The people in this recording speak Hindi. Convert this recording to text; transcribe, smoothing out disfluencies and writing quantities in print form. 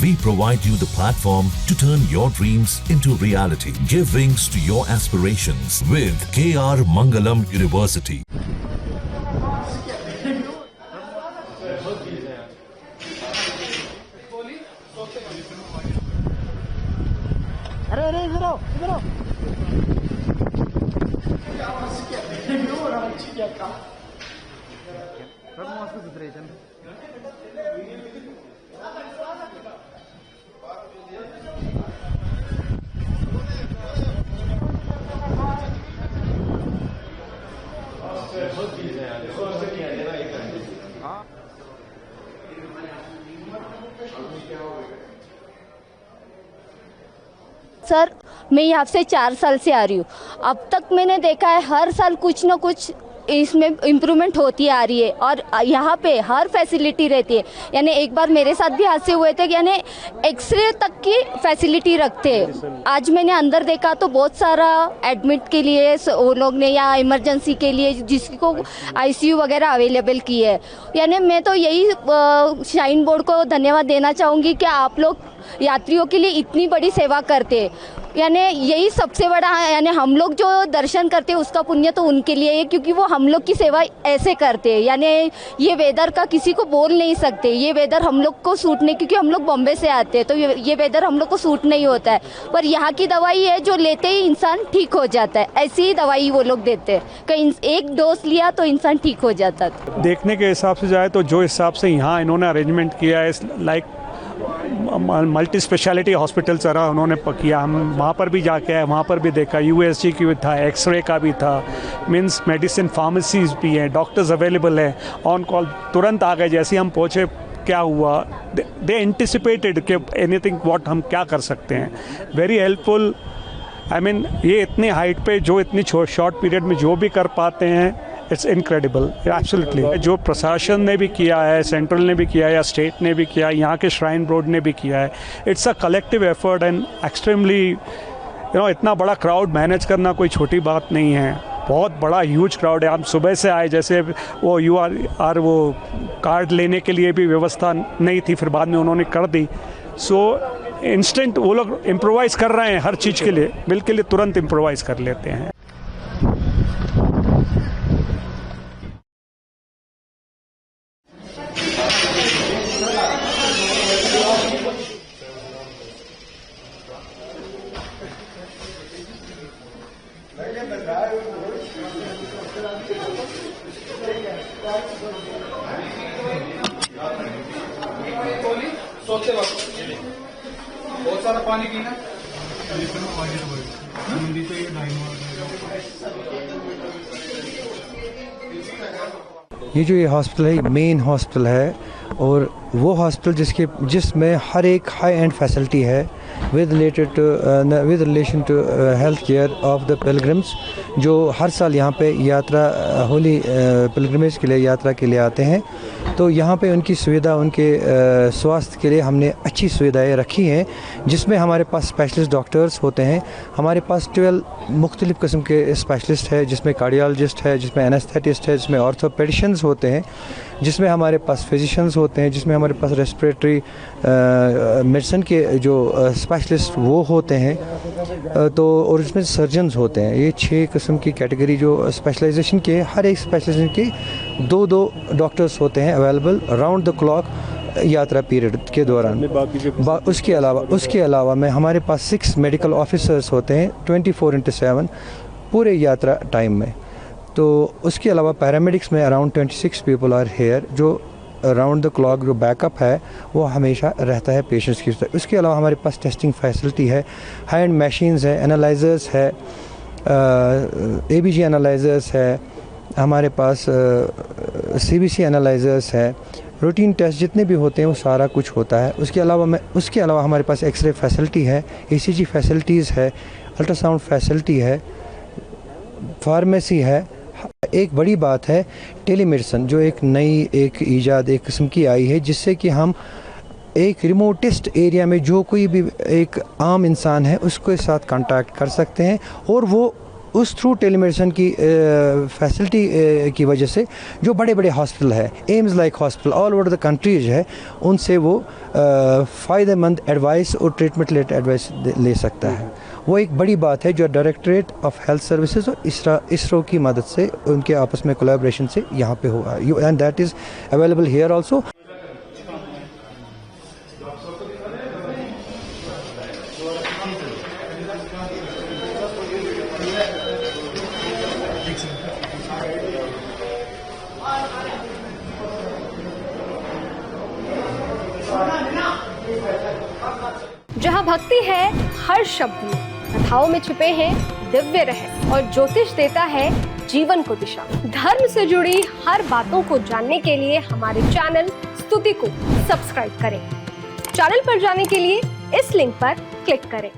We provide you the platform to turn your dreams into reality. Give wings to your aspirations with KR Mangalam University. Sir, मैं यहाँ से 4 साल से आ रही हूँ। अब तक मैंने देखा है हर साल कुछ न कुछ इसमें इम्प्रूवमेंट होती आ रही है और यहाँ पे हर फैसिलिटी रहती है। यानी एक बार मेरे साथ भी हादसे हुए थे, यानी एक्सरे तक की फैसिलिटी रखते हैं। आज मैंने अंदर देखा तो बहुत सारा एडमिट के लिए वो लोग ने या इमरजेंसी के लिए जिसको आईसीयू वगैरह अवेलेबल की है। यानी मैं तो यही शाइन बोर्ड को धन्यवाद देना चाहूँगी कि आप लोग यात्रियों के लिए इतनी बड़ी सेवा करते हैं। यानी यही सबसे बड़ा है। यानी हम लोग जो दर्शन करते हैं उसका पुण्य तो उनके लिए है, क्योंकि वो हम लोग की सेवा ऐसे करते हैं। यानी ये वेदर का किसी को बोल नहीं सकते, ये वेदर हम लोग को सूट नहीं, क्योंकि हम लोग बॉम्बे से आते हैं तो ये वेदर हम लोग को सूट नहीं होता है। पर यहाँ की दवाई है जो लेते ही इंसान ठीक हो जाता है, ऐसी ही दवाई वो लोग देते हैं। कहीं एक डोज लिया तो इंसान ठीक हो जाता है। देखने के हिसाब से जाए तो जो हिसाब से यहाँ इन्होंने अरेंजमेंट किया है, लाइक मल्टी स्पेशलिटी हॉस्पिटल सारा उन्होंने किया। हम वहाँ पर भी जाके आए, वहाँ पर भी देखा, यूएसजी की भी था, एक्सरे का भी था, मीन्स मेडिसिन फार्मेसीज भी हैं, डॉक्टर्स अवेलेबल हैं, ऑन कॉल तुरंत आ गए। जैसे हम पहुँचे क्या हुआ, दे एंटिसिपेटेड कि एनीथिंग व्हाट हम क्या कर सकते हैं। Very helpful. आई मीन ये इतनी हाइट पे जो इतनी शॉर्ट पीरियड में जो भी कर पाते हैं, इट्स इनक्रेडिबल, एब्सोल्युटली। जो प्रशासन ने भी किया है, सेंट्रल ने भी किया है या स्टेट ने भी किया है, यहाँ के श्राइन बोर्ड ने भी किया है, it's a collective effort and extremely इतना बड़ा क्राउड मैनेज करना कोई छोटी बात नहीं है। बहुत बड़ा ह्यूज क्राउड है। हम सुबह से आए, जैसे वो UR वो कार्ड लेने के लिए भी व्यवस्था नहीं थी, फिर बाद में उन्होंने कर दी। सो इंस्टेंट वो लोग इम्प्रोवाइज़ कर रहे हैं हर चीज़ के लिए, बिल के लिए तुरंत इम्प्रोवाइज़ कर लेते हैं। सोते वक्त बहुत सारा पानी पीना। ये हॉस्पिटल है, मेन हॉस्पिटल है और वो हॉस्पिटल जिसमें हर एक हाई एंड फैसिलिटी है with relation to health care of the pilgrims जो हर साल यहाँ पे यात्रा होली पिलग्रिमेज के लिए यात्रा के लिए आते हैं। तो यहाँ पे उनकी सुविधा, उनके स्वास्थ्य के लिए हमने अच्छी सुविधाएं रखी हैं, जिसमें हमारे पास स्पेशलिस्ट डॉक्टर्स होते हैं। हमारे पास 12 मुख्तलिफ़ किस्म के स्पेशलिस्ट है, जिसमें कार्डियोलॉजिस्ट है, जिसमें एनेस्थेटिस्ट है, जिसमें ऑर्थोपेडिशियंस होते हैं, जिसमें हमारे पास फिजिशियंस होते हैं, जिसमें हमारे पास रेस्पिरेटरी मेडिसिन के जो स्पेशलिस्ट वो होते हैं, तो और इसमें सर्जन्स होते हैं। ये 6 किस्म की कैटेगरी जो स्पेशलाइजेशन के, हर एक स्पेशलाइजेशन के 2 डॉक्टर्स होते हैं अवेलेबल राउंड द क्लॉक यात्रा पीरियड के दौरान। उसके अलावा में हमारे पास 6 मेडिकल ऑफिसर्स होते हैं 24/7 पूरे यात्रा टाइम में। तो उसके अलावा पैरामेडिक्स में अराउंड 26 पीपल आर हेयर, जो राउंड द क्लॉक जो बैकअप है वो हमेशा रहता है पेशेंट्स की तरफ। उसके अलावा हमारे पास टेस्टिंग फैसिलिटी है, हैंड मशीन्स है, एनालाइजर्स है, ABG एनालाइजर्स है, हमारे पास CBC एनालाइजर्स है, रूटीन टेस्ट जितने भी होते हैं वो सारा कुछ होता है। उसके अलावा हमारे पास एक्सरे फैसिलिटी है, ECG फैसिलिटीज़ है, अल्ट्रासाउंड फैसिलिटी है, फार्मेसी है। एक बड़ी बात है टेलीमेडिसिन, जो एक नई ईजाद एक किस्म की आई है, जिससे कि हम एक रिमोटेस्ट एरिया में जो कोई भी एक आम इंसान है उसके साथ कांटेक्ट कर सकते हैं और वो उस थ्रू टेलीमेडिसिन की फैसिलिटी की वजह से जो बड़े बड़े हॉस्पिटल है, AIIMS like hospital all over the countries है, उनसे वो फ़ायदेमंद एडवाइस और ट्रीटमेंट रिलेटेड एडवाइस ले सकता है। वो एक बड़ी बात है जो डायरेक्टरेट ऑफ हेल्थ सर्विसेज और इसरो की मदद से, उनके आपस में कोलैबोरेशन से यहाँ पे हुआ, and that is available here also. जहाँ भक्ति है हर शब्द में, कथाओं में छुपे हैं दिव्य रहस्य और ज्योतिष देता है जीवन को दिशा। धर्म से जुड़ी हर बातों को जानने के लिए हमारे चैनल स्तुति को सब्सक्राइब करें। चैनल पर जाने के लिए इस लिंक पर क्लिक करें।